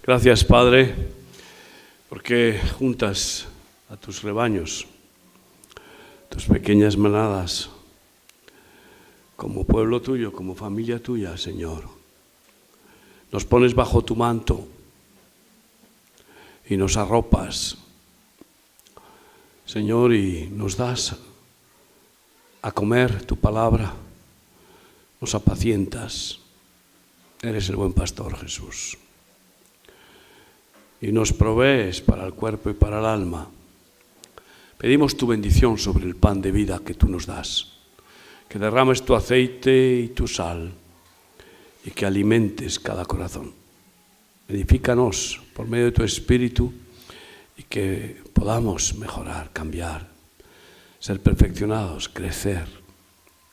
Gracias, Padre, porque juntas a tus rebaños, tus pequeñas manadas, como pueblo tuyo, como familia tuya, Señor. Nos pones bajo tu manto y nos arropas, Señor, y nos das a comer tu palabra, nos apacientas. Eres el buen pastor, Jesús. Y nos provees para el cuerpo y para el alma. Pedimos tu bendición sobre el pan de vida que tú nos das, que derrames tu aceite y tu sal y que alimentes cada corazón. Edifícanos por medio de tu Espíritu y que podamos mejorar, cambiar, ser perfeccionados, crecer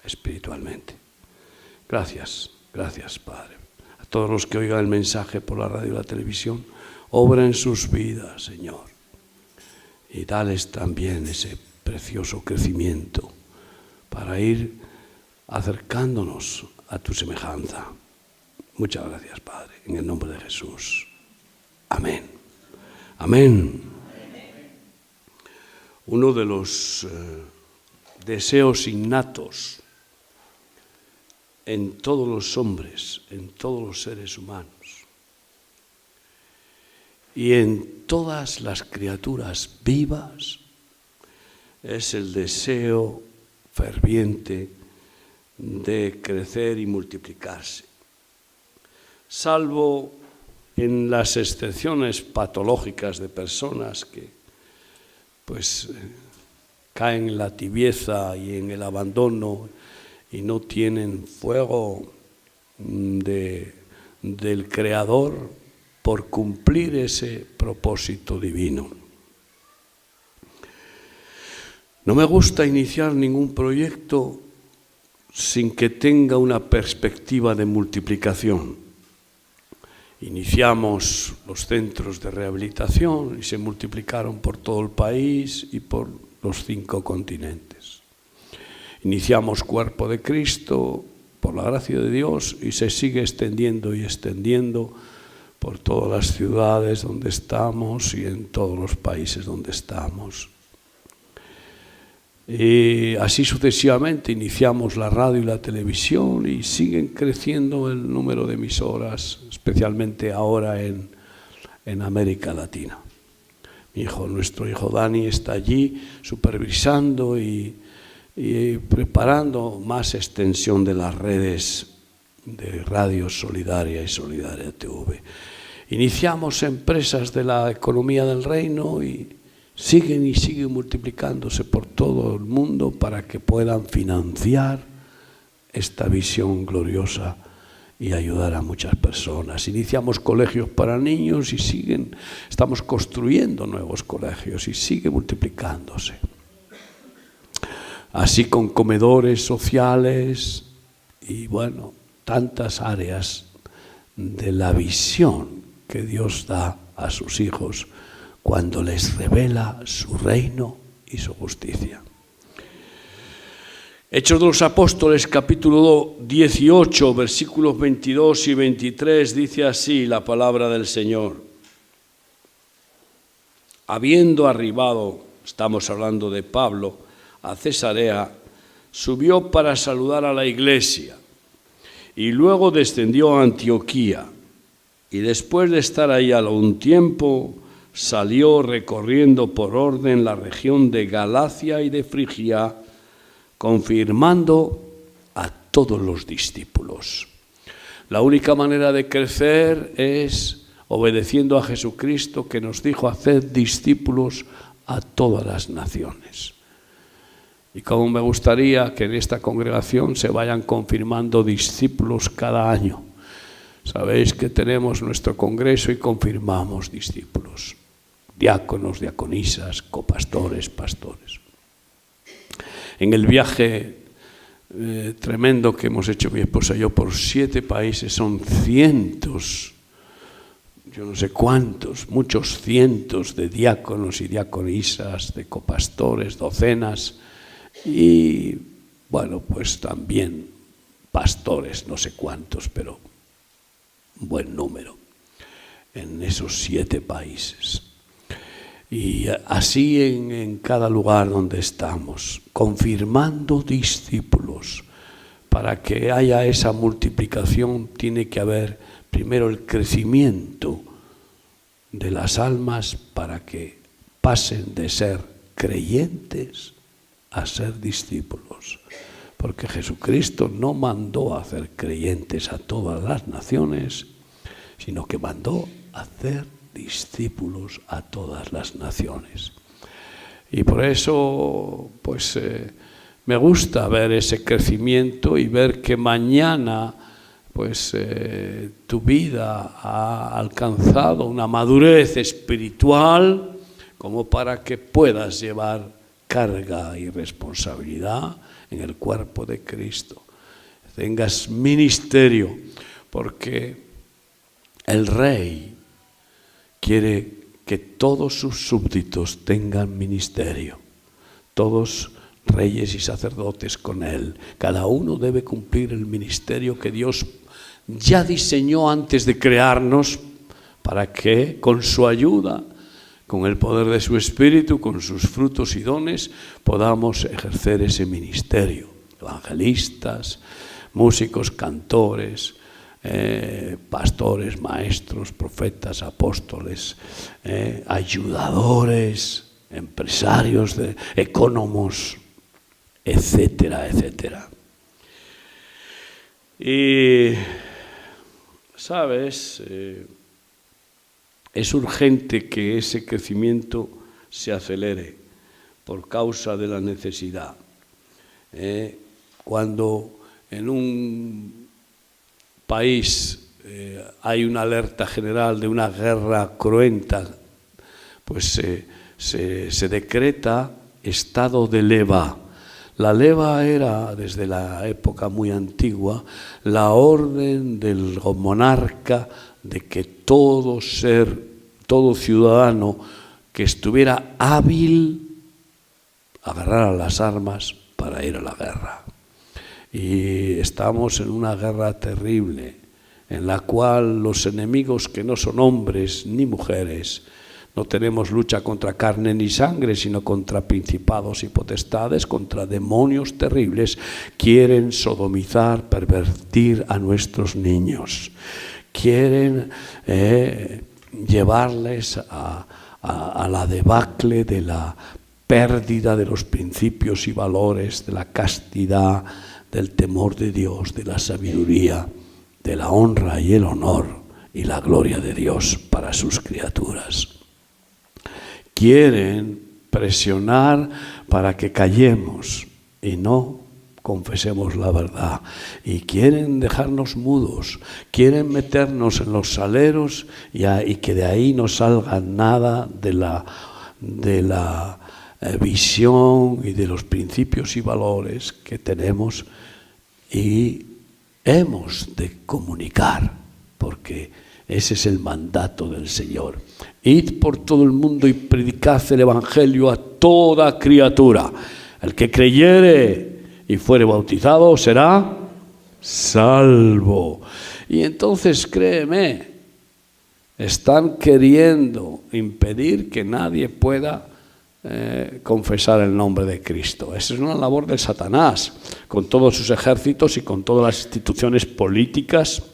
espiritualmente. Gracias, gracias, Padre. A todos los que oigan el mensaje por la radio y la televisión, obra en sus vidas, Señor, y dales también ese precioso crecimiento para ir acercándonos a tu semejanza. Muchas gracias, Padre, en el nombre de Jesús. Amén. Amén. Uno de los deseos innatos en todos los hombres, en todos los seres humanos, y en todas las criaturas vivas es el deseo ferviente de crecer y multiplicarse. Salvo en las excepciones patológicas de personas que caen en la tibieza y en el abandono y no tienen fuego del Creador por cumplir ese propósito divino. No me gusta iniciar ningún proyecto sin que tenga una perspectiva de multiplicación. Iniciamos los centros de rehabilitación y se multiplicaron por todo el país y por los 5 continentes. Iniciamos Cuerpo de Cristo por la gracia de Dios y se sigue extendiendo y extendiendo por todas las ciudades donde estamos y en todos los países donde estamos. Y así sucesivamente iniciamos la radio y la televisión y siguen creciendo el número de emisoras, especialmente ahora en América Latina. Nuestro hijo Dani está allí supervisando y preparando más extensión de las redes de Radio Solidaria y Solidaria TV. Iniciamos empresas de la economía del reino y siguen multiplicándose por todo el mundo para que puedan financiar esta visión gloriosa y ayudar a muchas personas. Iniciamos colegios para niños y estamos construyendo nuevos colegios y sigue multiplicándose. Así con comedores sociales y tantas áreas de la visión que Dios da a sus hijos cuando les revela su reino y su justicia. Hechos de los Apóstoles, capítulo 18, versículos 22 y 23, dice así la palabra del Señor. Habiendo arribado, estamos hablando de Pablo, a Cesarea, subió para saludar a la iglesia y luego descendió a Antioquía. Y después de estar ahí algún tiempo, salió recorriendo por orden la región de Galacia y de Frigia, confirmando a todos los discípulos. La única manera de crecer es obedeciendo a Jesucristo, que nos dijo: haced discípulos a todas las naciones. Y como me gustaría que en esta congregación se vayan confirmando discípulos cada año. Sabéis que tenemos nuestro congreso y confirmamos discípulos, diáconos, diaconisas, copastores, pastores. En el viaje tremendo que hemos hecho mi esposa y yo por 7 países, son cientos, yo no sé cuántos, muchos cientos de diáconos y diaconisas, de copastores, docenas y también pastores, no sé cuántos, pero buen número. en esos 7 países. Y así en cada lugar donde estamos, confirmando discípulos. Para que haya esa multiplicación tiene que haber primero el crecimiento de las almas para que pasen de ser creyentes a ser discípulos. Porque Jesucristo no mandó a hacer creyentes a todas las naciones, sino que mandó a hacer discípulos a todas las naciones. Y por eso, pues, me gusta ver ese crecimiento y ver que mañana, pues, tu vida ha alcanzado una madurez espiritual como para que puedas llevar carga y responsabilidad en el cuerpo de Cristo. Tengas ministerio, porque el Rey quiere que todos sus súbditos tengan ministerio, todos reyes y sacerdotes con él. Cada uno debe cumplir el ministerio que Dios ya diseñó antes de crearnos, para que con su ayuda, con el poder de su Espíritu, con sus frutos y dones, podamos ejercer ese ministerio. Evangelistas, músicos, cantores, pastores, maestros, profetas, apóstoles, ayudadores, empresarios, ecónomos, etcétera, etcétera. Y, ¿sabes? Es urgente que ese crecimiento se acelere por causa de la necesidad. Cuando en un país hay una alerta general de una guerra cruenta, pues se decreta estado de leva. La leva era, desde la época muy antigua, la orden del monarca de que todo ciudadano que estuviera hábil agarrara las armas para ir a la guerra. Y estamos en una guerra terrible, en la cual los enemigos, que no son hombres ni mujeres, no tenemos lucha contra carne ni sangre, sino contra principados y potestades, contra demonios terribles, quieren sodomizar, pervertir a nuestros niños. Quieren llevarles a la debacle de la pérdida de los principios y valores, de la castidad, del temor de Dios, de la sabiduría, de la honra y el honor y la gloria de Dios para sus criaturas. Quieren presionar para que callemos y no confesemos la verdad. Y quieren dejarnos mudos, quieren meternos en los saleros y que de ahí no salga nada de la visión y de los principios y valores que tenemos y hemos de comunicar, porque ese es el mandato del Señor. Id por todo el mundo y predicad el Evangelio a toda criatura. El que creyere y fuere bautizado será salvo. Y entonces, créeme, están queriendo impedir que nadie pueda confesar el nombre de Cristo. Esa es una labor de Satanás, con todos sus ejércitos y con todas las instituciones políticas,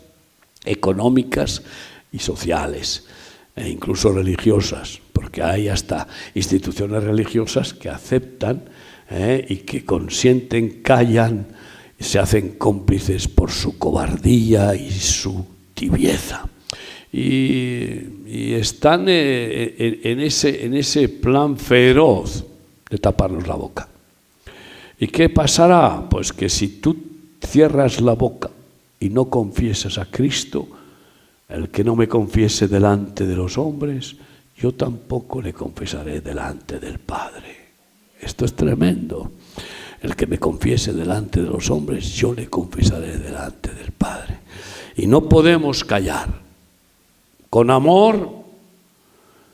económicas y sociales, e incluso religiosas, porque hay hasta instituciones religiosas que aceptan y que consienten, callan, se hacen cómplices por su cobardía y su tibieza. Y están en ese plan feroz de taparnos la boca. ¿Y qué pasará? Pues que si tú cierras la boca y no confiesas a Cristo, el que no me confiese delante de los hombres, yo tampoco le confesaré delante del Padre. Esto es tremendo. El que me confiese delante de los hombres, yo le confesaré delante del Padre. Y no podemos callar. Con amor,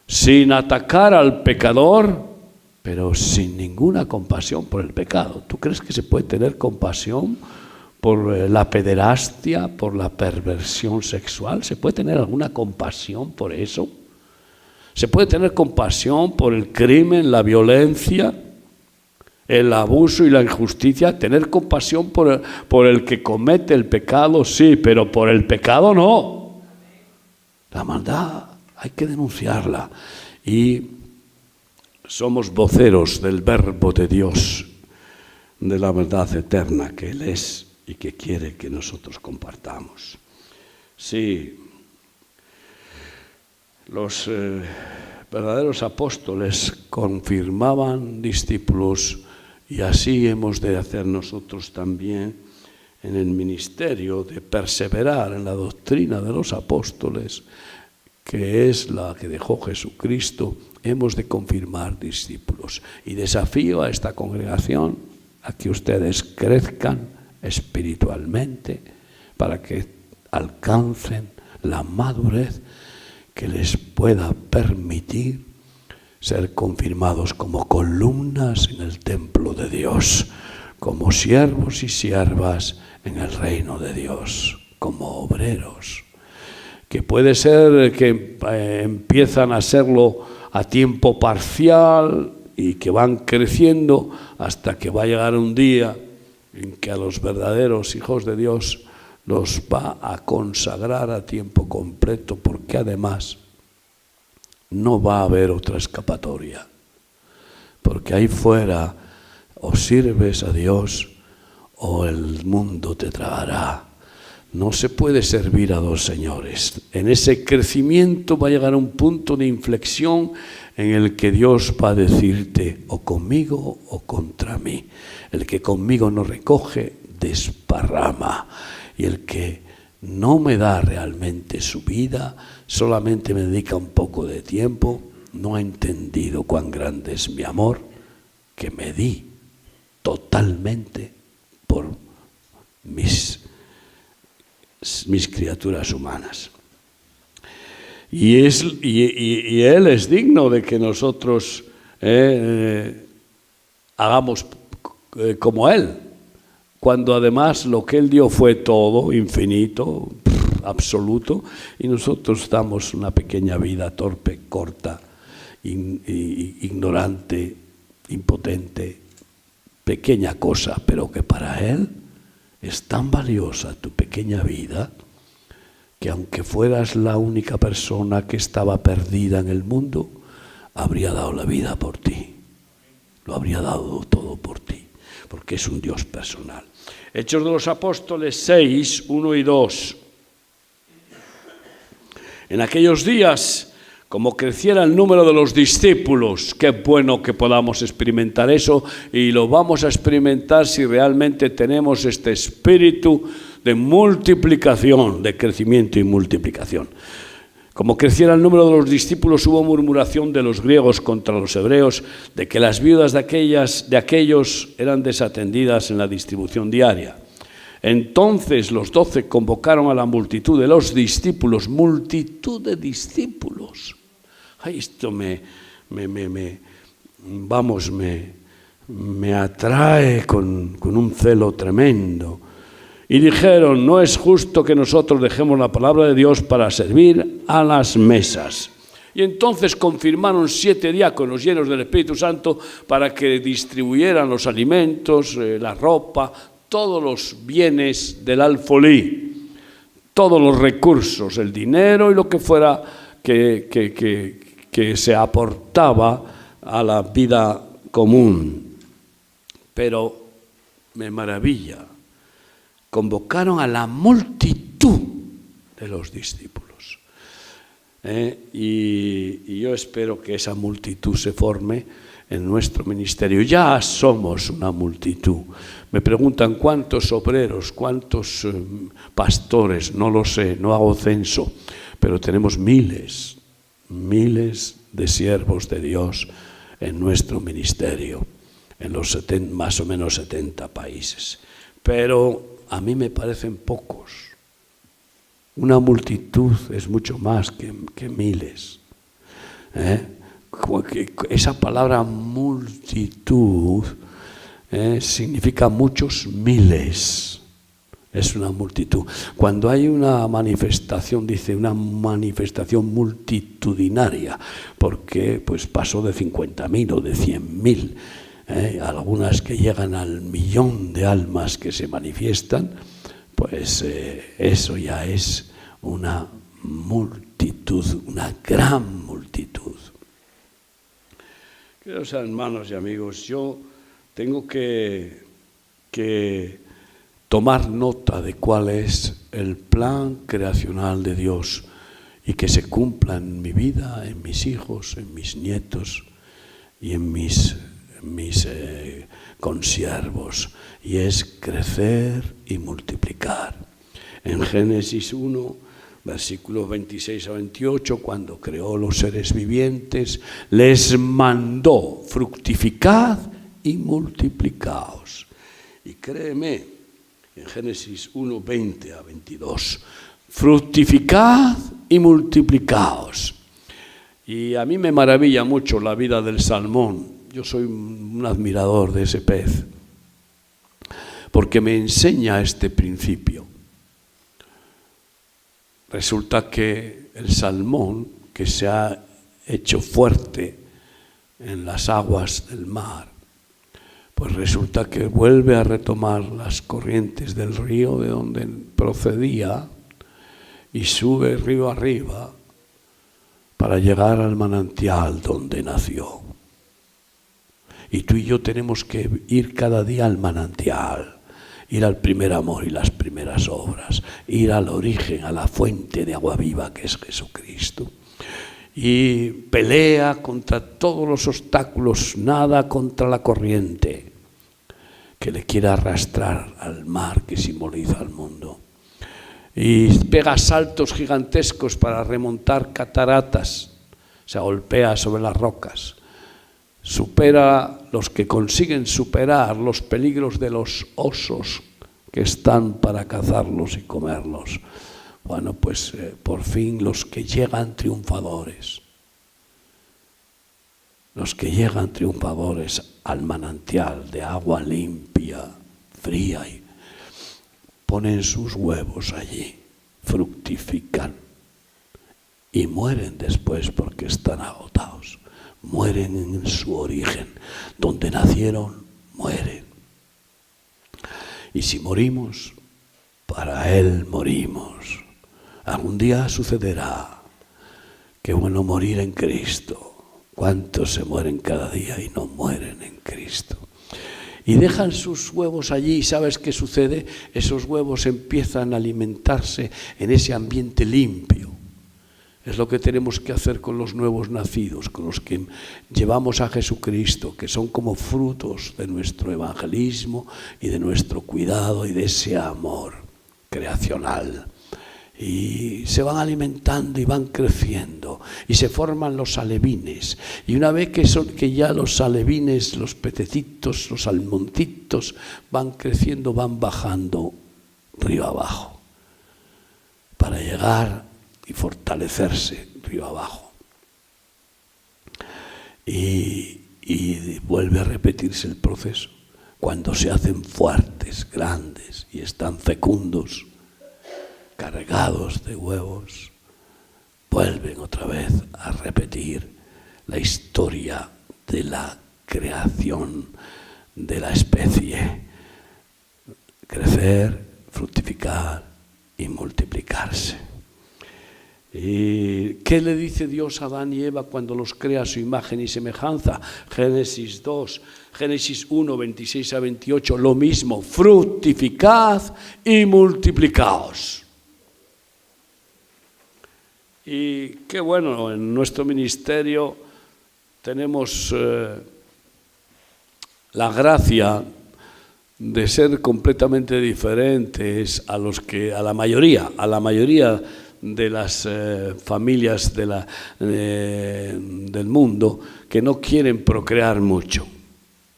sin atacar al pecador, pero sin ninguna compasión por el pecado. ¿Tú crees que se puede tener compasión la pederastia, por la perversión sexual? ¿Se puede tener alguna compasión por eso? ¿Se puede tener compasión por el crimen, la violencia, el abuso y la injusticia? Tener compasión por el que comete el pecado, sí, pero por el pecado no. La maldad hay que denunciarla. Y somos voceros del verbo de Dios, de la verdad eterna que Él es y que quiere que nosotros compartamos. Sí, los verdaderos apóstoles confirmaban discípulos, y así hemos de hacer nosotros también en el ministerio, de perseverar en la doctrina de los apóstoles, que es la que dejó Jesucristo. Hemos de confirmar discípulos. Y desafío a esta congregación a que ustedes crezcan espiritualmente para que alcancen la madurez que les pueda permitir ser confirmados como columnas en el templo de Dios, como siervos y siervas en el reino de Dios, como obreros, que puede ser que empiezan a serlo a tiempo parcial y que van creciendo hasta que va a llegar un día en que a los verdaderos hijos de Dios los va a consagrar a tiempo completo, porque además no va a haber otra escapatoria, porque ahí fuera o sirves a Dios o el mundo te tragará. No se puede servir a dos señores. En ese crecimiento va a llegar a un punto de inflexión en el que Dios va a decirte o conmigo o contra mí. El que conmigo no recoge, desparrama. Y el que no me da realmente su vida, solamente me dedica un poco de tiempo, no ha entendido cuán grande es mi amor, que me di totalmente por mis criaturas humanas. Y Él es digno de que nosotros hagamos como Él, cuando además lo que Él dio fue todo, infinito, absoluto, y nosotros damos una pequeña vida torpe, corta, ignorante, impotente, pequeña cosa, pero que para Él es tan valiosa tu pequeña vida, que aunque fueras la única persona que estaba perdida en el mundo, habría dado la vida por ti. Lo habría dado todo por ti, porque es un Dios personal. Hechos de los Apóstoles 6, 1 y 2. En aquellos días, como creciera el número de los discípulos, qué bueno que podamos experimentar eso, y lo vamos a experimentar si realmente tenemos este espíritu de multiplicación, de crecimiento y multiplicación. Como creciera el número de los discípulos, hubo murmuración de los griegos contra los hebreos, de que las viudas de aquellos eran desatendidas en la distribución diaria. Entonces los 12 convocaron a la multitud de los discípulos, multitud de discípulos. Ay, esto me atrae con un celo tremendo. Y dijeron: no es justo que nosotros dejemos la palabra de Dios para servir a las mesas. Y entonces confirmaron 7 diáconos llenos del Espíritu Santo para que distribuyeran los alimentos, la ropa, todos los bienes del alfolí, todos los recursos, el dinero y lo que fuera que se aportaba a la vida común. Pero me maravilla, convocaron a la multitud de los discípulos. Y yo espero que esa multitud se forme en nuestro ministerio. Ya somos una multitud. Me preguntan cuántos obreros, cuántos pastores, no lo sé, no hago censo, pero tenemos miles de siervos de Dios en nuestro ministerio, en los más o menos 70 países. Pero a mí me parecen pocos. Una multitud es mucho más que miles. Esa palabra multitud significa muchos miles. Es una multitud. Cuando hay una manifestación, dice, una manifestación multitudinaria, porque pues pasó de 50.000 o de 100.000, algunas que llegan al 1.000.000 de almas que se manifiestan, pues eso ya es una multitud, una gran multitud. Queridos hermanos y amigos, yo tengo que tomar nota de cuál es el plan creacional de Dios y que se cumpla en mi vida, en mis hijos, en mis nietos y en mis consiervos, y es crecer y multiplicar. En Génesis 1, versículos 26 a 28, cuando creó los seres vivientes, les mandó: fructificad y multiplicaos. Y créeme, en Génesis 1, 20 a 22, fructificad y multiplicaos. Y a mí me maravilla mucho la vida del salmón. Yo soy un admirador de ese pez, porque me enseña este principio. Resulta que el salmón, que se ha hecho fuerte en las aguas del mar, pues resulta que vuelve a retomar las corrientes del río de donde procedía y sube río arriba para llegar al manantial donde nació. Y tú y yo tenemos que ir cada día al manantial, ir al primer amor y las primeras obras, ir al origen, a la fuente de agua viva que es Jesucristo. Y pelea contra todos los obstáculos, nada contra la corriente que le quiere arrastrar al mar que simboliza al mundo. Y pega saltos gigantescos para remontar cataratas, se golpea sobre las rocas. Supera los que consiguen superar los peligros de los osos que están para cazarlos y comerlos. Bueno, pues por fin los que llegan triunfadores. Los que llegan triunfadores al manantial de agua limpia, fría, y ponen sus huevos allí, fructifican y mueren después porque están agotados. Mueren en su origen, donde nacieron, mueren. Y si morimos, para Él morimos. Algún día sucederá. Qué bueno morir en Cristo. ¿Cuántos se mueren cada día y no mueren en Cristo? Y dejan sus huevos allí, y ¿sabes qué sucede? Esos huevos empiezan a alimentarse en ese ambiente limpio. Es lo que tenemos que hacer con los nuevos nacidos, con los que llevamos a Jesucristo, que son como frutos de nuestro evangelismo y de nuestro cuidado y de ese amor creacional. Y se van alimentando y van creciendo y se forman los alevines. Y una vez que ya los alevines, los pececitos, los salmoncitos van creciendo, van bajando río abajo para llegar y fortalecerse río abajo. Y vuelve a repetirse el proceso. Cuando se hacen fuertes, grandes y están fecundos, cargados de huevos, vuelven otra vez a repetir la historia de la creación de la especie. Crecer, fructificar y multiplicarse. ¿Y qué le dice Dios a Adán y Eva cuando los crea a su imagen y semejanza? Génesis 2, Génesis 1, 26 a 28, lo mismo, fructificad y multiplicaos. Y qué bueno, en nuestro ministerio tenemos la gracia de ser completamente diferentes a la mayoría de las familias del mundo que no quieren procrear mucho.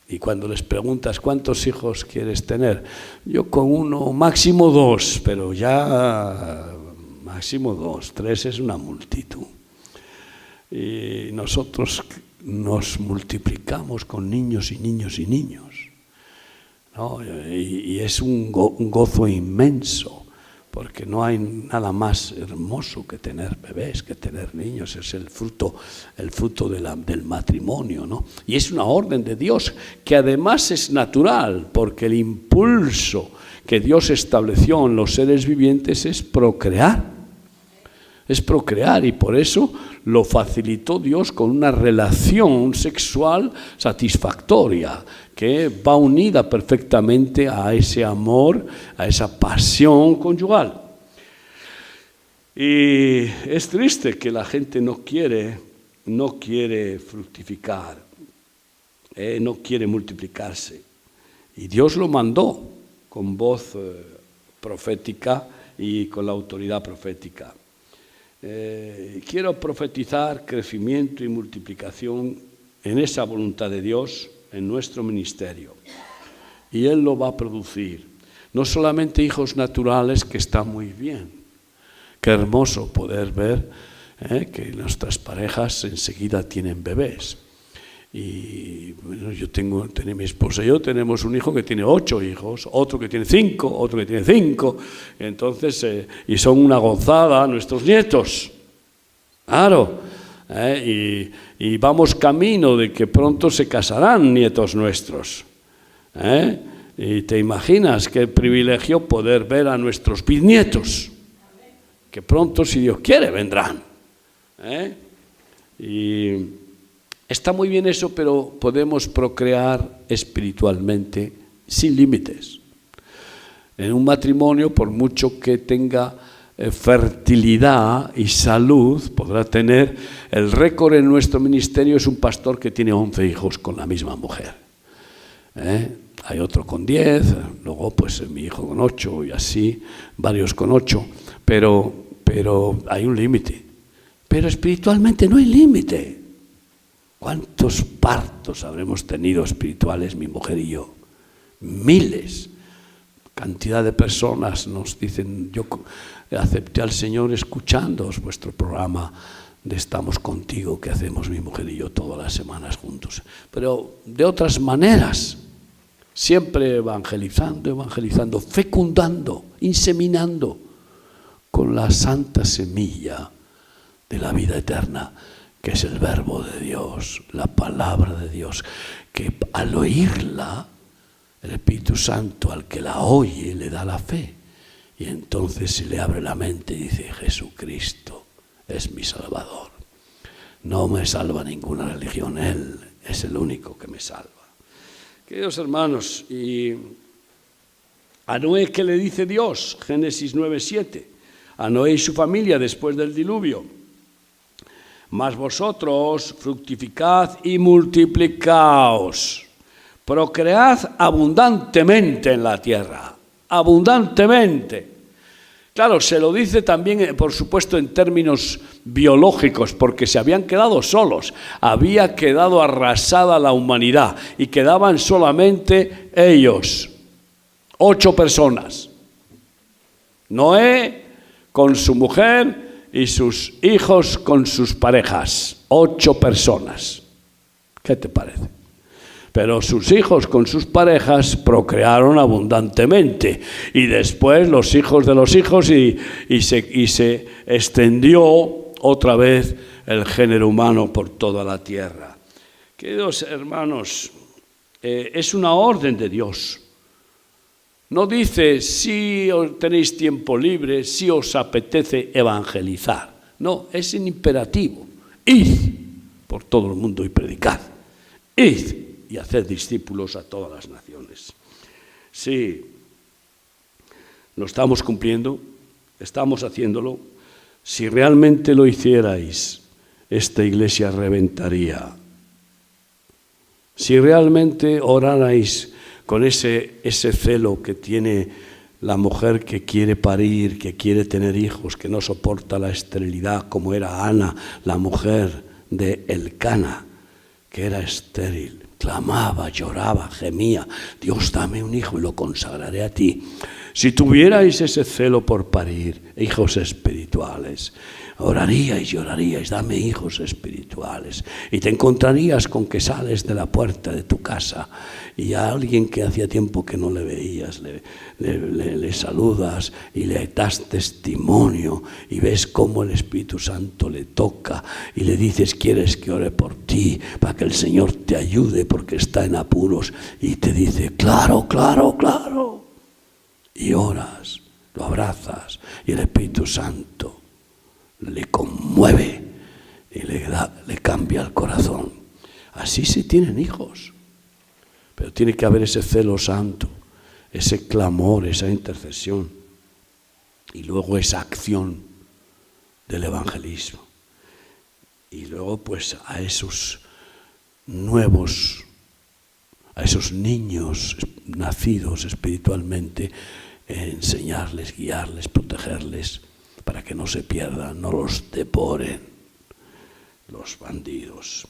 Y cuando les preguntas cuántos hijos quieres tener, yo con uno, máximo 2, pero ya máximo 2, 3 es una multitud. Y nosotros nos multiplicamos con niños y niños y niños. ¿no? Y es un gozo inmenso, porque no hay nada más hermoso que tener bebés, que tener niños. Es el fruto del matrimonio, ¿no? Y es una orden de Dios que además es natural, porque el impulso que Dios estableció en los seres vivientes es procrear. Es procrear, y por eso lo facilitó Dios con una relación sexual satisfactoria, que va unida perfectamente a ese amor, a esa pasión conyugal. Y es triste que la gente no quiere fructificar, no quiere multiplicarse. Y Dios lo mandó con voz profética y con la autoridad profética. Quiero profetizar crecimiento y multiplicación en esa voluntad de Dios en nuestro ministerio, y Él lo va a producir. No solamente hijos naturales, que está muy bien, qué hermoso poder ver que nuestras parejas enseguida tienen bebés. Y bueno, mi esposa y yo tenemos un hijo que tiene 8 hijos, otro que tiene 5, otro que tiene 5, entonces, y son una gozada nuestros nietos, claro, y vamos camino de que pronto se casarán nietos nuestros, y te imaginas qué privilegio poder ver a nuestros bisnietos, que pronto, si Dios quiere, vendrán, y está muy bien eso, pero podemos procrear espiritualmente sin límites. En un matrimonio, por mucho que tenga fertilidad y salud, podrá tener. El récord en nuestro ministerio es un pastor que tiene 11 hijos con la misma mujer. Hay otro con 10, luego pues mi hijo con 8 y así, varios con 8, pero hay un límite. Pero espiritualmente no hay límite. ¿Cuántos partos habremos tenido espirituales, mi mujer y yo? Miles. Cantidad de personas nos dicen, yo acepté al Señor escuchándoos vuestro programa de Estamos Contigo, que hacemos mi mujer y yo todas las semanas juntos. Pero de otras maneras, siempre evangelizando, fecundando, inseminando con la santa semilla de la vida eterna, que es el verbo de Dios, la palabra de Dios, que al oírla, el Espíritu Santo al que la oye le da la fe, y entonces se le abre la mente y dice, Jesucristo es mi Salvador. No me salva ninguna religión, Él es el único que me salva. Queridos hermanos, y a Noé, ¿qué le dice Dios? Génesis 9:7. A Noé y su familia después del diluvio. Mas vosotros fructificad y multiplicaos, procread abundantemente en la tierra, abundantemente. Claro, se lo dice también, por supuesto, en términos biológicos, porque se habían quedado solos, había quedado arrasada la humanidad y quedaban solamente ellos, 8 personas. Noé con su mujer y sus hijos con sus parejas, 8 personas. ¿Qué te parece? Pero sus hijos con sus parejas procrearon abundantemente, y después los hijos de los hijos, y se extendió otra vez el género humano por toda la tierra. Queridos hermanos, es una orden de Dios. No dice si tenéis tiempo libre, si os apetece evangelizar. No, es un imperativo. Id por todo el mundo y predicad. Id y haced discípulos a todas las naciones. Sí, lo estamos cumpliendo, estamos haciéndolo. Si realmente lo hicierais, esta iglesia reventaría. Si realmente orarais con ese celo que tiene la mujer que quiere parir, que quiere tener hijos, que no soporta la esterilidad, como era Ana, la mujer de Elcana, que era estéril, clamaba, lloraba, gemía, Dios, dame un hijo y lo consagraré a ti. Si tuvierais ese celo por parir hijos espirituales, oraríais y oraríais, dame hijos espirituales. Y te encontrarías con que sales de la puerta de tu casa y a alguien que hacía tiempo que no le veías, le saludas y le das testimonio y ves cómo el Espíritu Santo le toca y le dices, ¿quieres que ore por ti para que el Señor te ayude porque está en apuros? Y te dice, claro, claro, claro. Y oras, lo abrazas y el Espíritu Santo le conmueve y le cambia el corazón. Así se tienen hijos. Pero tiene que haber ese celo santo, ese clamor, esa intercesión y luego esa acción del evangelismo. Y luego pues a esos nuevos, a esos niños nacidos espiritualmente, enseñarles, guiarles, protegerles para que no se pierdan, no los devoren los bandidos.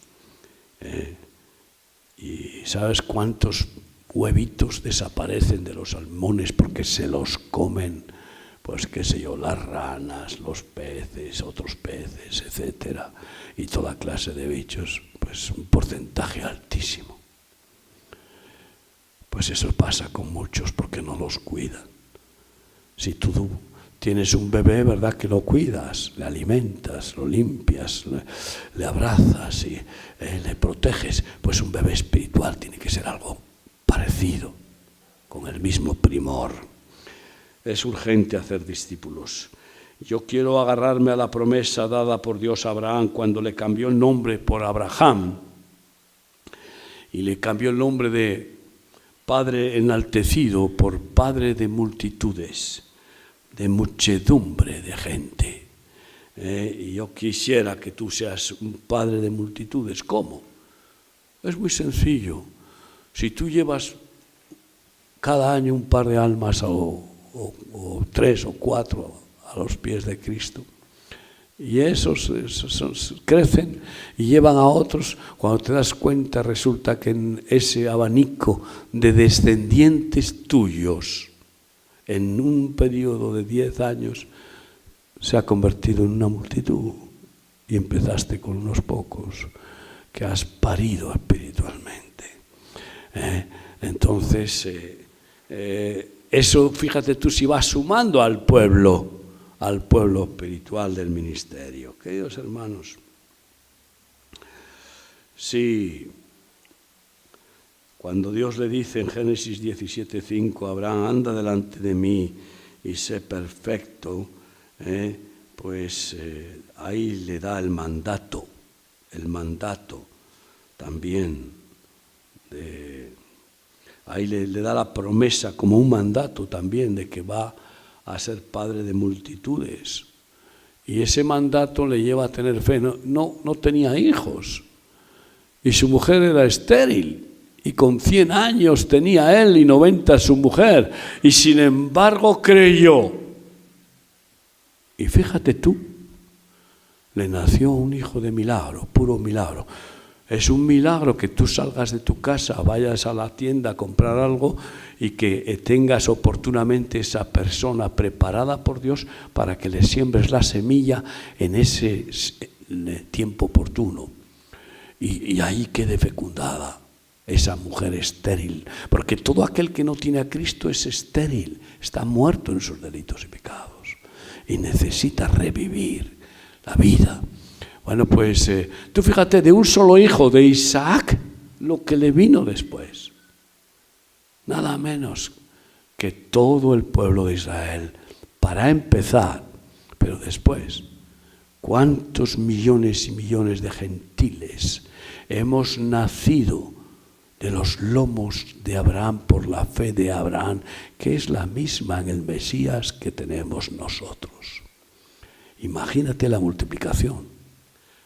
¿Y sabes cuántos huevitos desaparecen de los salmones porque se los comen? Pues qué sé yo, las ranas, los peces, otros peces, etcétera, y toda clase de bichos, pues un porcentaje altísimo. Pues eso pasa con muchos porque no los cuidan. Si tú tienes un bebé, ¿verdad?, que lo cuidas, le alimentas, lo limpias, le abrazas y le proteges, pues un bebé espiritual tiene que ser algo parecido, con el mismo primor. Es urgente hacer discípulos. Yo quiero agarrarme a la promesa dada por Dios a Abraham cuando le cambió el nombre por Abraham y le cambió el nombre de Padre enaltecido por Padre de multitudes, de muchedumbre de gente. Y yo quisiera que tú seas un padre de multitudes. ¿Cómo? Es muy sencillo. Si tú llevas cada año un par de almas o 3 o 4 a los pies de Cristo, y esos crecen y llevan a otros, cuando te das cuenta resulta que en ese abanico de descendientes tuyos, en un periodo de 10 años, se ha convertido en una multitud y empezaste con unos pocos que has parido espiritualmente. Entonces, eso, fíjate tú, si vas sumando al pueblo espiritual del ministerio. Queridos hermanos, sí, cuando Dios le dice en Génesis 17:5 a Abraham, anda delante de mí y sé perfecto, pues ahí le da el mandato también, ahí le da la promesa como un mandato también de que va a ser padre de multitudes. Y ese mandato le lleva a tener fe. No tenía hijos y su mujer era estéril. Y con 100 años tenía él y 90 su mujer. Y sin embargo creyó. Y fíjate tú, le nació un hijo de milagro, puro milagro. Es un milagro que tú salgas de tu casa, vayas a la tienda a comprar algo y que tengas oportunamente esa persona preparada por Dios para que le siembres la semilla en ese tiempo oportuno. Y ahí quede fecundada esa mujer estéril, porque todo aquel que no tiene a Cristo es estéril, está muerto en sus delitos y pecados y necesita revivir la vida. Bueno, pues tú fíjate, de un solo hijo de Isaac, lo que le vino después, nada menos que todo el pueblo de Israel, para empezar, pero después, ¿cuántos millones y millones de gentiles hemos nacido de los lomos de Abraham por la fe de Abraham, que es la misma en el Mesías que tenemos nosotros? Imagínate la multiplicación.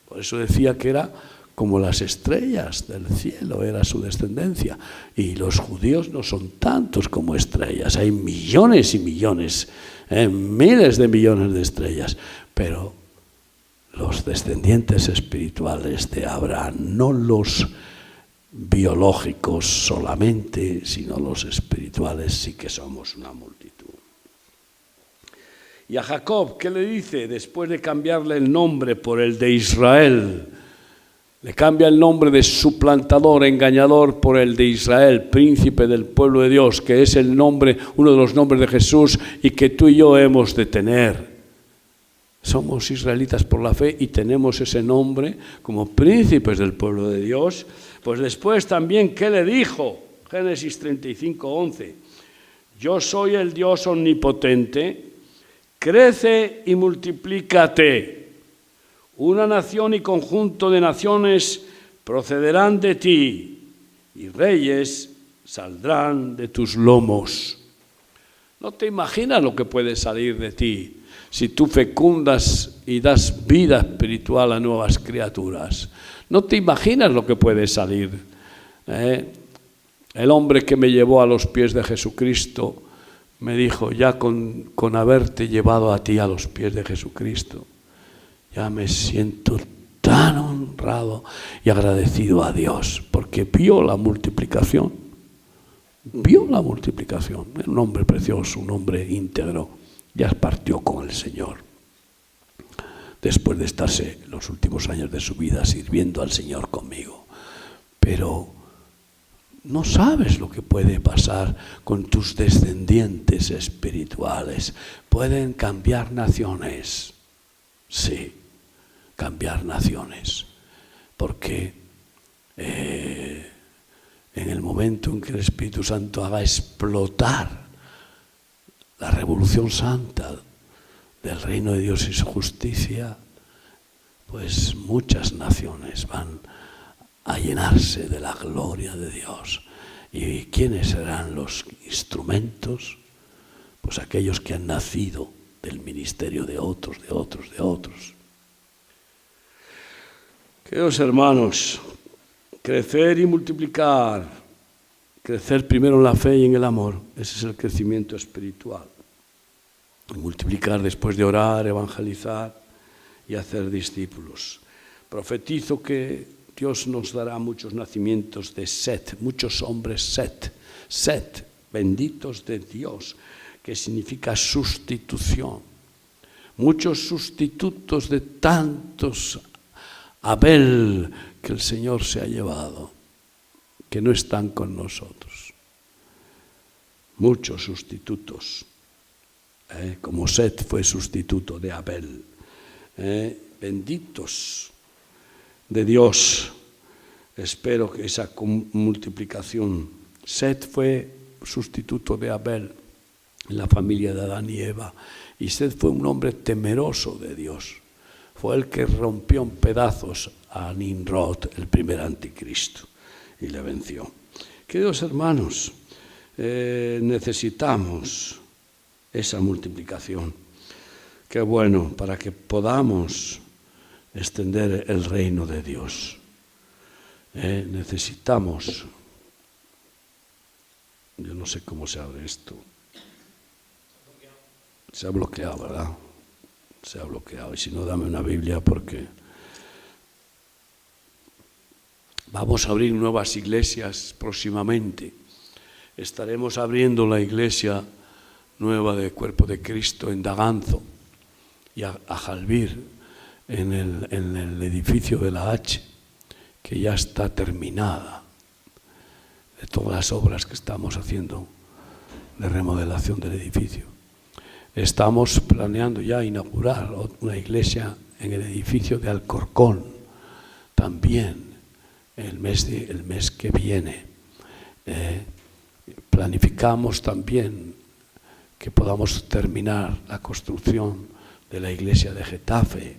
Por eso decía que era como las estrellas del cielo, era su descendencia. Y los judíos no son tantos como estrellas, hay millones y millones, miles de millones de estrellas, pero los descendientes espirituales de Abraham, no los biológicos solamente, sino los espirituales, sí que somos una multitud. Y a Jacob, ¿qué le dice? Después de cambiarle el nombre por el de Israel, le cambia el nombre de suplantador, engañador, por el de Israel, príncipe del pueblo de Dios, que es el nombre, uno de los nombres de Jesús y que tú y yo hemos de tener. Somos israelitas por la fe y tenemos ese nombre como príncipes del pueblo de Dios. Pues después también, ¿qué le dijo? Génesis 35:11. Yo soy el Dios omnipotente, crece y multiplícate. Una nación y conjunto de naciones procederán de ti, y reyes saldrán de tus lomos. No te imaginas lo que puede salir de ti si tú fecundas y das vida espiritual a nuevas criaturas. No te imaginas lo que puede salir. El hombre que me llevó a los pies de Jesucristo me dijo, ya con haberte llevado a ti a los pies de Jesucristo, ya me siento tan honrado y agradecido a Dios, porque vio la multiplicación. Vio la multiplicación. Un hombre precioso, un hombre íntegro, ya partió con el Señor. Después de estarse los últimos años de su vida sirviendo al Señor conmigo. Pero no sabes lo que puede pasar con tus descendientes espirituales. Pueden cambiar naciones. Sí, cambiar naciones. Porque en el momento en que el Espíritu Santo haga explotar la revolución santa del reino de Dios y su justicia, pues muchas naciones van a llenarse de la gloria de Dios. ¿Y quiénes serán los instrumentos? Pues aquellos que han nacido del ministerio de otros. Queridos hermanos, crecer y multiplicar, crecer primero en la fe y en el amor, ese es el crecimiento espiritual. Y multiplicar después de orar, evangelizar y hacer discípulos. Profetizo que Dios nos dará muchos nacimientos de Set, muchos hombres Set, benditos de Dios, que significa sustitución. Muchos sustitutos de tantos Abel que el Señor se ha llevado, que no están con nosotros. Muchos sustitutos, como Set fue sustituto de Abel. Benditos de Dios. Espero que esa multiplicación. Set fue sustituto de Abel en la familia de Adán y Eva. Y Set fue un hombre temeroso de Dios. Fue el que rompió en pedazos a Nimrod, el primer anticristo, y le venció. Queridos hermanos, necesitamos esa multiplicación. Qué bueno, para que podamos extender el reino de Dios. Necesitamos, yo no sé cómo se abre esto. Se ha bloqueado, ¿verdad? Se ha bloqueado. Y si no, dame una Biblia porque vamos a abrir nuevas iglesias próximamente. Estaremos abriendo la iglesia nueva de Cuerpo de Cristo en Daganzo y a Jalbir en el edificio de la H, que ya está terminada, de todas las obras que estamos haciendo de remodelación del edificio. Estamos planeando ya inaugurar una iglesia en el edificio de Alcorcón, también el mes que viene. Planificamos también que podamos terminar la construcción de la iglesia de Getafe,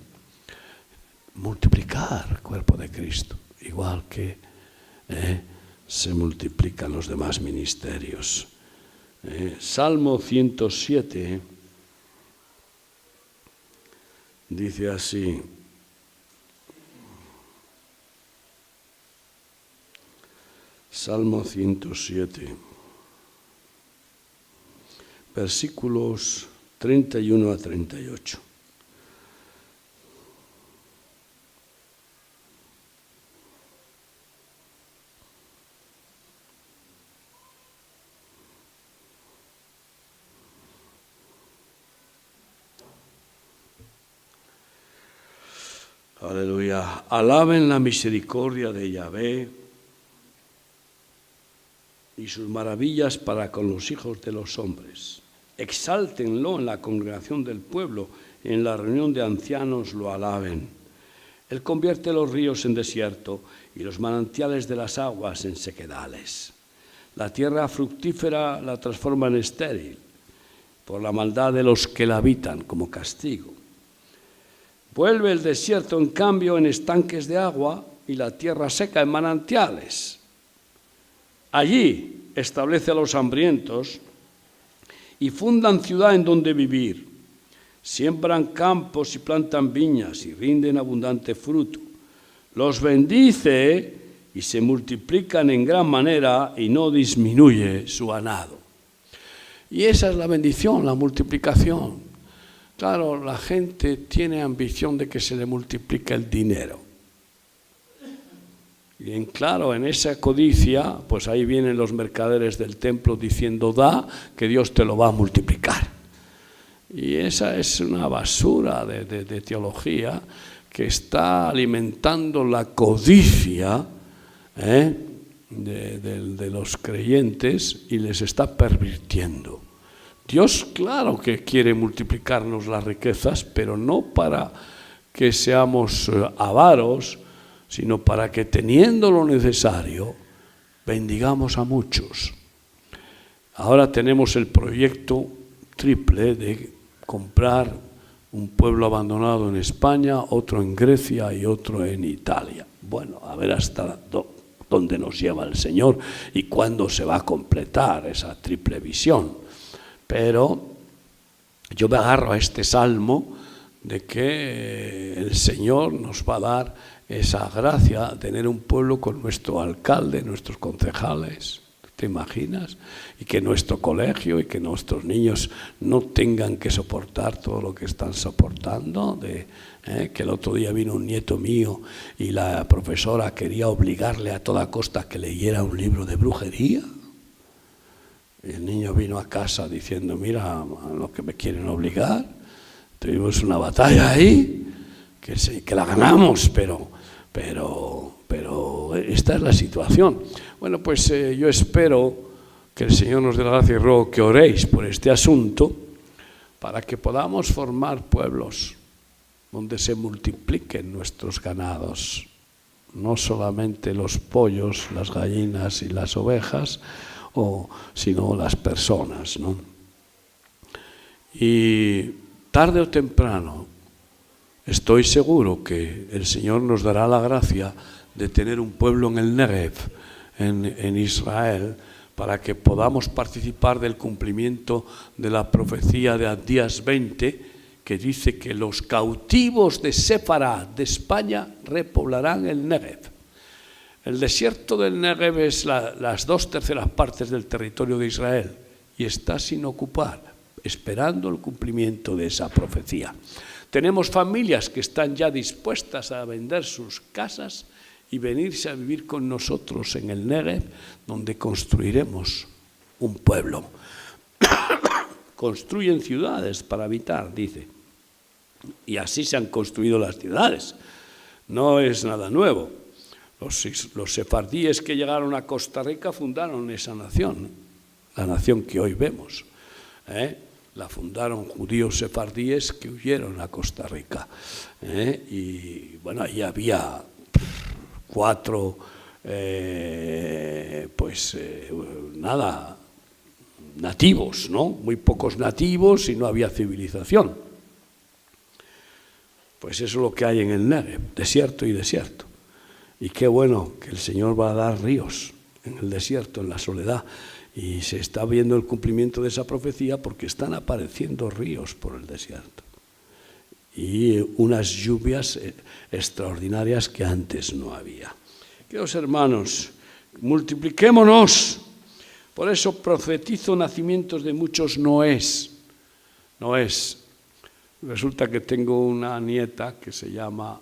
multiplicar el cuerpo de Cristo, igual que se multiplican los demás ministerios. Salmo 107 dice así: Salmo 107, versículos 31 a 38. Aleluya. Alaben la misericordia de Yahvé y sus maravillas para con los hijos de los hombres. Exáltenlo en la congregación del pueblo, en la reunión de ancianos lo alaben. Él convierte los ríos en desierto y los manantiales de las aguas en sequedales. La tierra fructífera la transforma en estéril, por la maldad de los que la habitan como castigo. Vuelve el desierto, en cambio, en estanques de agua y la tierra seca en manantiales. Allí establece a los hambrientos y fundan ciudad en donde vivir. Siembran campos y plantan viñas y rinden abundante fruto. Los bendice y se multiplican en gran manera y no disminuye su ganado. Y esa es la bendición, la multiplicación. Claro, la gente tiene ambición de que se le multiplique el dinero. Y claro, en esa codicia, pues ahí vienen los mercaderes del templo diciendo, da, que Dios te lo va a multiplicar. Y esa es una basura de teología que está alimentando la codicia de los creyentes y les está pervirtiendo. Dios, claro que quiere multiplicarnos las riquezas, pero no para que seamos avaros, sino para que teniendo lo necesario, bendigamos a muchos. Ahora tenemos el proyecto triple de comprar un pueblo abandonado en España, otro en Grecia y otro en Italia. Bueno, a ver hasta dónde nos lleva el Señor y cuándo se va a completar esa triple visión. Pero yo me agarro a este salmo de que el Señor nos va a dar esa gracia de tener un pueblo con nuestro alcalde, nuestros concejales, ¿te imaginas? Y que nuestro colegio y que nuestros niños no tengan que soportar todo lo que están soportando. Que el otro día vino un nieto mío y la profesora quería obligarle a toda costa que leyera un libro de brujería. Y el niño vino a casa diciendo, mira, a lo que me quieren obligar. Tuvimos una batalla ahí, que la ganamos, pero esta es la situación. Bueno, pues yo espero que el Señor nos dé la gracia y ruego que oréis por este asunto para que podamos formar pueblos donde se multipliquen nuestros ganados, no solamente los pollos, las gallinas y las ovejas, sino las personas, ¿no? Y tarde o temprano estoy seguro que el Señor nos dará la gracia de tener un pueblo en el Negev, en Israel, para que podamos participar del cumplimiento de la profecía de Abdías 20, que dice que los cautivos de Sefarad, de España, repoblarán el Negev. El desierto del Negev es las 2/3 partes del territorio de Israel y está sin ocupar, esperando el cumplimiento de esa profecía. Tenemos familias que están ya dispuestas a vender sus casas y venirse a vivir con nosotros en el Negev, donde construiremos un pueblo. Construyen ciudades para habitar, dice. Y así se han construido las ciudades. No es nada nuevo. Los sefardíes que llegaron a Costa Rica fundaron esa nación, la nación que hoy vemos. La fundaron judíos sefardíes que huyeron a Costa Rica. Y bueno, ahí había 4, nativos, ¿no? Muy pocos nativos y no había civilización. Pues eso es lo que hay en el Negev, desierto y desierto. Y qué bueno que el Señor va a dar ríos en el desierto, en la soledad. Y se está viendo el cumplimiento de esa profecía porque están apareciendo ríos por el desierto. Y unas lluvias extraordinarias que antes no había. Queridos hermanos, multipliquémonos. Por eso profetizo nacimientos de muchos Noés. Noés. Resulta que tengo una nieta que se llama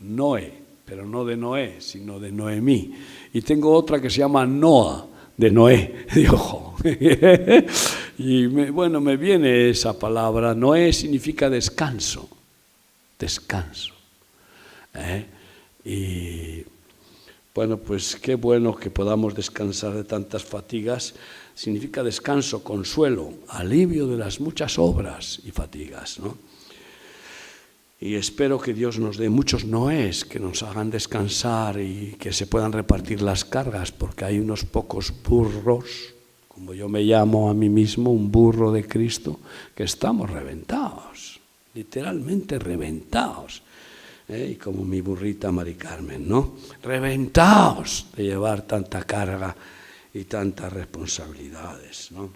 Noé, pero no de Noé, sino de Noemí. Y tengo otra que se llama Noa, de Noé. Digo, y me viene esa palabra. Noé significa descanso, descanso. Y bueno, pues qué bueno que podamos descansar de tantas fatigas. Significa descanso, consuelo, alivio de las muchas obras y fatigas, ¿no? Y espero que Dios nos dé muchos noés que nos hagan descansar y que se puedan repartir las cargas, porque hay unos pocos burros, como yo me llamo a mí mismo, un burro de Cristo, que estamos reventados, literalmente reventados. Y como mi burrita Mari Carmen, ¿no? Reventados de llevar tanta carga y tantas responsabilidades, ¿no?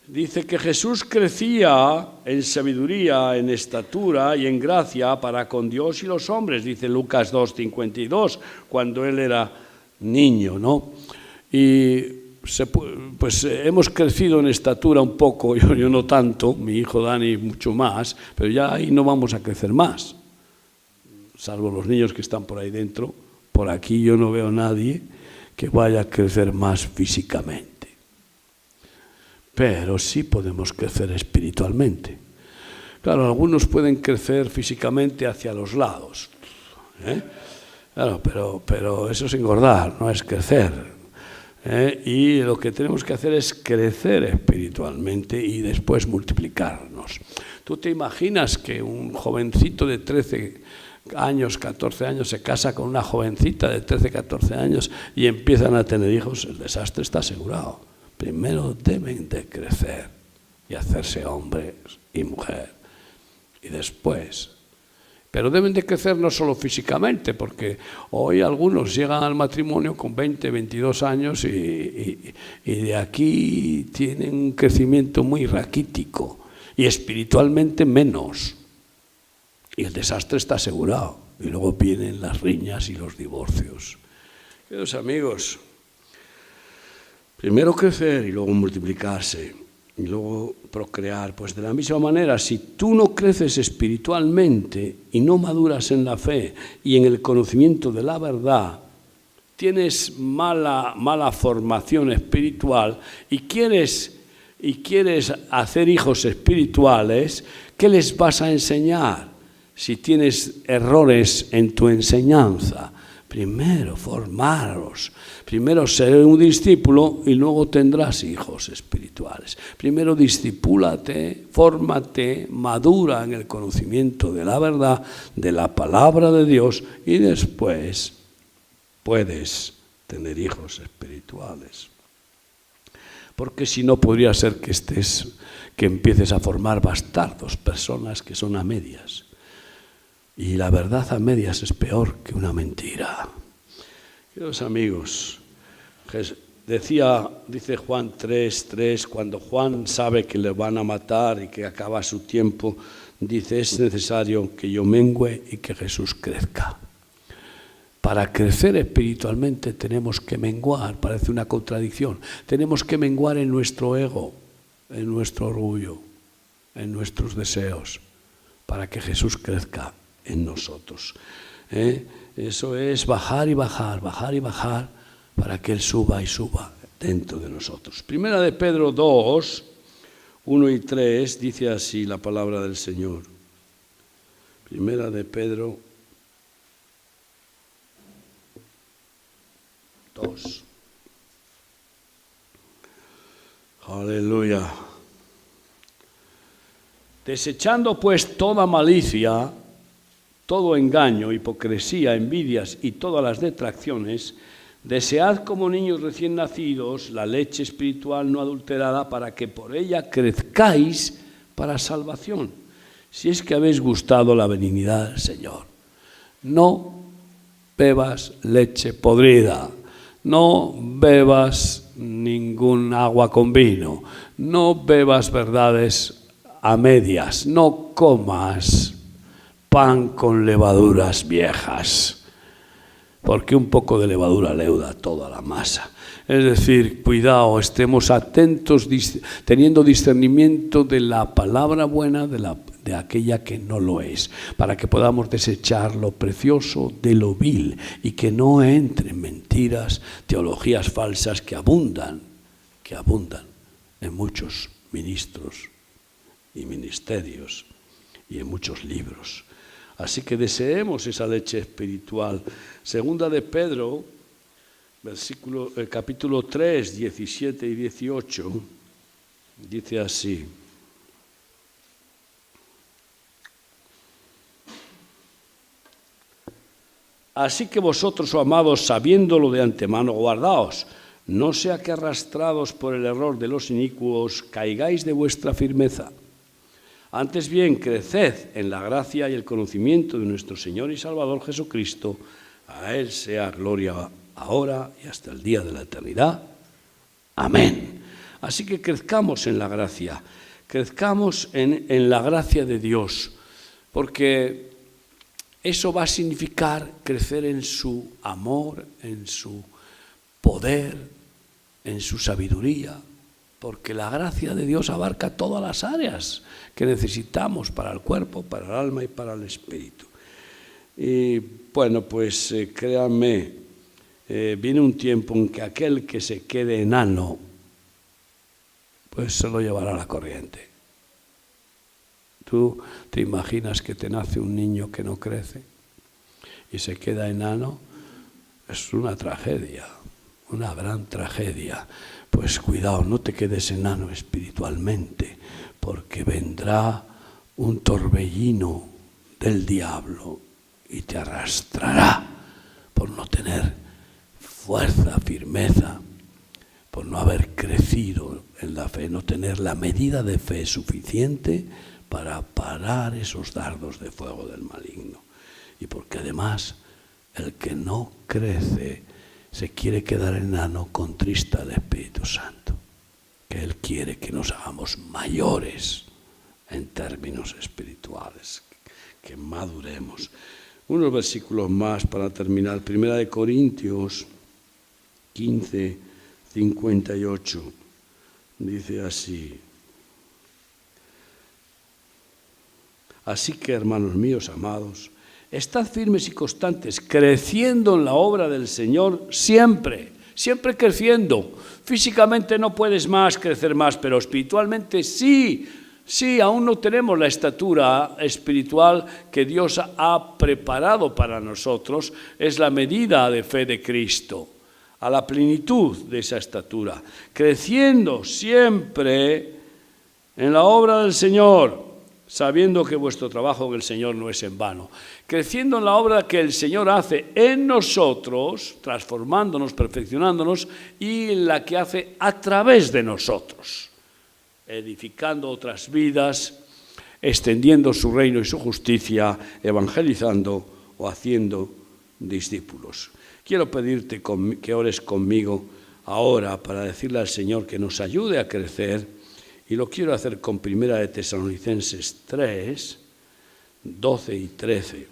Dice que Jesús crecía en sabiduría, en estatura y en gracia para con Dios y los hombres, dice Lucas 2:52, cuando él era niño, ¿no? Y pues hemos crecido en estatura un poco, yo no tanto, mi hijo Dani mucho más, pero ya ahí no vamos a crecer más, salvo los niños que están por ahí dentro. Por aquí yo no veo a nadie que vaya a crecer más físicamente. Pero sí podemos crecer espiritualmente. Claro, algunos pueden crecer físicamente hacia los lados, Claro, pero eso es engordar, no es crecer. Y lo que tenemos que hacer es crecer espiritualmente y después multiplicarnos. ¿Tú te imaginas que un jovencito de 13 años, 14 años se casa con una jovencita de 13, 14 años y empiezan a tener hijos? El desastre está asegurado. Primero deben de crecer y hacerse hombres y mujer. Y después. Pero deben de crecer no solo físicamente, porque hoy algunos llegan al matrimonio con 20, 22 años y de aquí tienen un crecimiento muy raquítico y espiritualmente menos. Y el desastre está asegurado. Y luego vienen las riñas y los divorcios. Queridos amigos, primero crecer y luego multiplicarse y luego procrear. Pues de la misma manera, si tú no creces espiritualmente y no maduras en la fe y en el conocimiento de la verdad, tienes mala formación espiritual y quieres hacer hijos espirituales, ¿qué les vas a enseñar si tienes errores en tu enseñanza? Primero formaros, primero ser un discípulo y luego tendrás hijos espirituales. Primero discipúlate, fórmate, madura en el conocimiento de la verdad, de la palabra de Dios, y después puedes tener hijos espirituales. Porque si no, podría ser que empieces a formar bastardos, personas que son a medias. Y la verdad a medias es peor que una mentira. Queridos amigos, dice Juan 3:3, cuando Juan sabe que le van a matar y que acaba su tiempo, dice: es necesario que yo mengüe y que Jesús crezca. Para crecer espiritualmente tenemos que menguar, parece una contradicción. Tenemos que menguar en nuestro ego, en nuestro orgullo, en nuestros deseos, para que Jesús crezca en nosotros. Eso es bajar y bajar, bajar y bajar, para que Él suba y suba dentro de nosotros. Primera de Pedro 2, 1 y 3, dice así la palabra del Señor. Primera de Pedro 2. Aleluya. Desechando pues toda malicia, todo engaño, hipocresía, envidias y todas las detracciones, desead como niños recién nacidos la leche espiritual no adulterada, para que por ella crezcáis para salvación, si es que habéis gustado la benignidad del Señor. No bebas leche podrida, no bebas ningún agua con vino, no bebas verdades a medias, no comas pan con levaduras viejas, porque un poco de levadura leuda toda la masa. Es decir, cuidado, estemos atentos, teniendo discernimiento de la palabra buena de aquella que no lo es, para que podamos desechar lo precioso de lo vil y que no entren mentiras, teologías falsas que abundan en muchos ministros y ministerios y en muchos libros. Así que deseemos esa leche espiritual. Segunda de Pedro, capítulo 3, 17 y 18, dice así. Así que vosotros, oh amados, sabiéndolo de antemano, guardaos, no sea que arrastrados por el error de los inicuos caigáis de vuestra firmeza. Antes bien, creced en la gracia y el conocimiento de nuestro Señor y Salvador Jesucristo. A Él sea gloria ahora y hasta el día de la eternidad. Amén. Así que crezcamos en la gracia, crezcamos en la gracia de Dios, porque eso va a significar crecer en su amor, en su poder, en su sabiduría, porque la gracia de Dios abarca todas las áreas que necesitamos para el cuerpo, para el alma y para el espíritu. Y bueno, pues créanme, viene un tiempo en que aquel que se quede enano, pues se lo llevará la corriente. ¿Tú te imaginas que te nace un niño que no crece y se queda enano? Es una tragedia, una gran tragedia. Pues cuidado, no te quedes enano espiritualmente, porque vendrá un torbellino del diablo y te arrastrará por no tener fuerza, firmeza, por no haber crecido en la fe, no tener la medida de fe suficiente para parar esos dardos de fuego del maligno. Y porque además el que no crece se quiere quedar enano, contrista al Espíritu Santo, que Él quiere que nos hagamos mayores en términos espirituales, que maduremos. Unos versículos más para terminar. 1 Corintios 15, 58, dice así. Así que, hermanos míos amados, estad firmes y constantes, creciendo en la obra del Señor siempre, siempre creciendo. Físicamente no puedes crecer más, pero espiritualmente sí. Sí, aún no tenemos la estatura espiritual que Dios ha preparado para nosotros. Es la medida de fe de Cristo, a la plenitud de esa estatura. Creciendo siempre en la obra del Señor, sabiendo que vuestro trabajo en el Señor no es en vano. Creciendo en la obra que el Señor hace en nosotros, transformándonos, perfeccionándonos, y en la que hace a través de nosotros, edificando otras vidas, extendiendo su reino y su justicia, evangelizando o haciendo discípulos. Quiero pedirte que ores conmigo ahora para decirle al Señor que nos ayude a crecer. Y lo quiero hacer con 1 de Tesalonicenses 3, 12 y 13.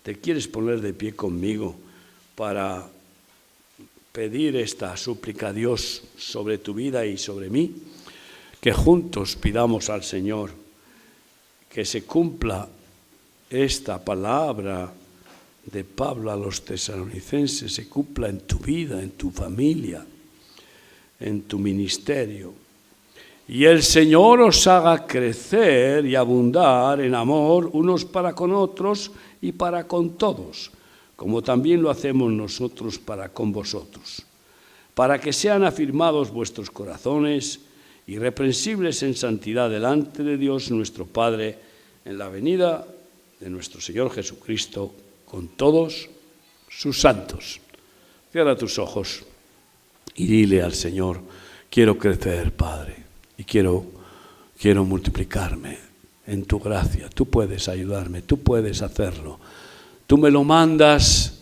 ¿Te quieres poner de pie conmigo para pedir esta súplica a Dios sobre tu vida y sobre mí? Que juntos pidamos al Señor que se cumpla esta palabra de Pablo a los tesalonicenses, se cumpla en tu vida, en tu familia, en tu ministerio, y el Señor os haga crecer y abundar en amor unos para con otros y para con todos, como también lo hacemos nosotros para con vosotros, para que sean afirmados vuestros corazones, irreprensibles en santidad delante de Dios nuestro Padre, en la venida de nuestro Señor Jesucristo con todos sus santos. Cierra tus ojos y dile al Señor: quiero crecer, Padre, y quiero multiplicarme en tu gracia. Tú puedes ayudarme, tú puedes hacerlo. Tú me lo mandas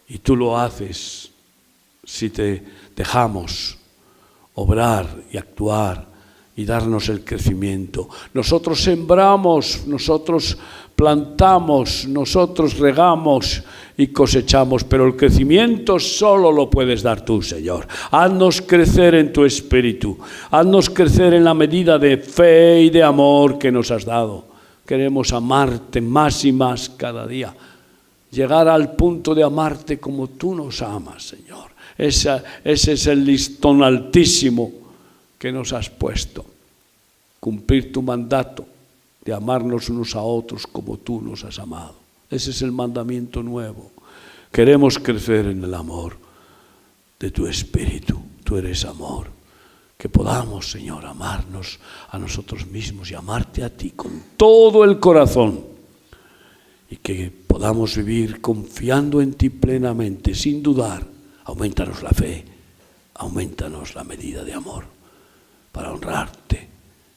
y tú lo haces si te dejamos obrar y actuar y darnos el crecimiento. Nosotros sembramos, nosotros plantamos, nosotros regamos y cosechamos, pero el crecimiento solo lo puedes dar tú, Señor. Haznos crecer en tu espíritu, haznos crecer en la medida de fe y de amor que nos has dado. Queremos amarte más y más cada día, llegar al punto de amarte como tú nos amas, Señor. Ese es el listón altísimo que nos has puesto. Cumplir tu mandato de amarnos unos a otros como tú nos has amado. Ese es el mandamiento nuevo. Queremos crecer en el amor de tu Espíritu. Tú eres amor. Que podamos, Señor, amarnos a nosotros mismos y amarte a ti con todo el corazón. Y que podamos vivir confiando en ti plenamente, sin dudar. Aumentanos la fe, aumentanos la medida de amor para honrarte,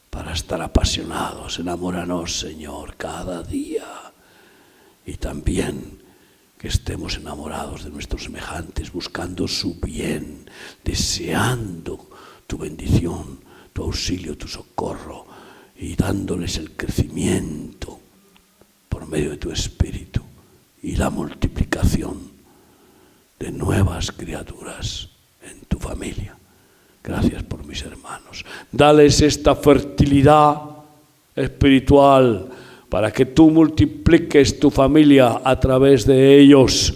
para estar apasionados. Enamóranos, Señor, cada día. Y también que estemos enamorados de nuestros semejantes, buscando su bien, deseando tu bendición, tu auxilio, tu socorro, y dándoles el crecimiento por medio de tu Espíritu y la multiplicación de nuevas criaturas en tu familia. Gracias por mis hermanos. Dales esta fertilidad espiritual para que tú multipliques tu familia a través de ellos.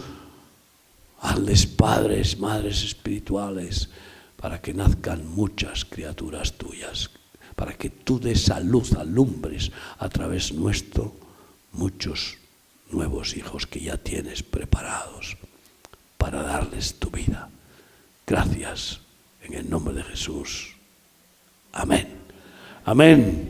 Hazles padres, madres espirituales, para que nazcan muchas criaturas tuyas, para que tú de salud alumbres a través nuestro muchos nuevos hijos que ya tienes preparados para darles tu vida. Gracias, en el nombre de Jesús. Amén. Amén.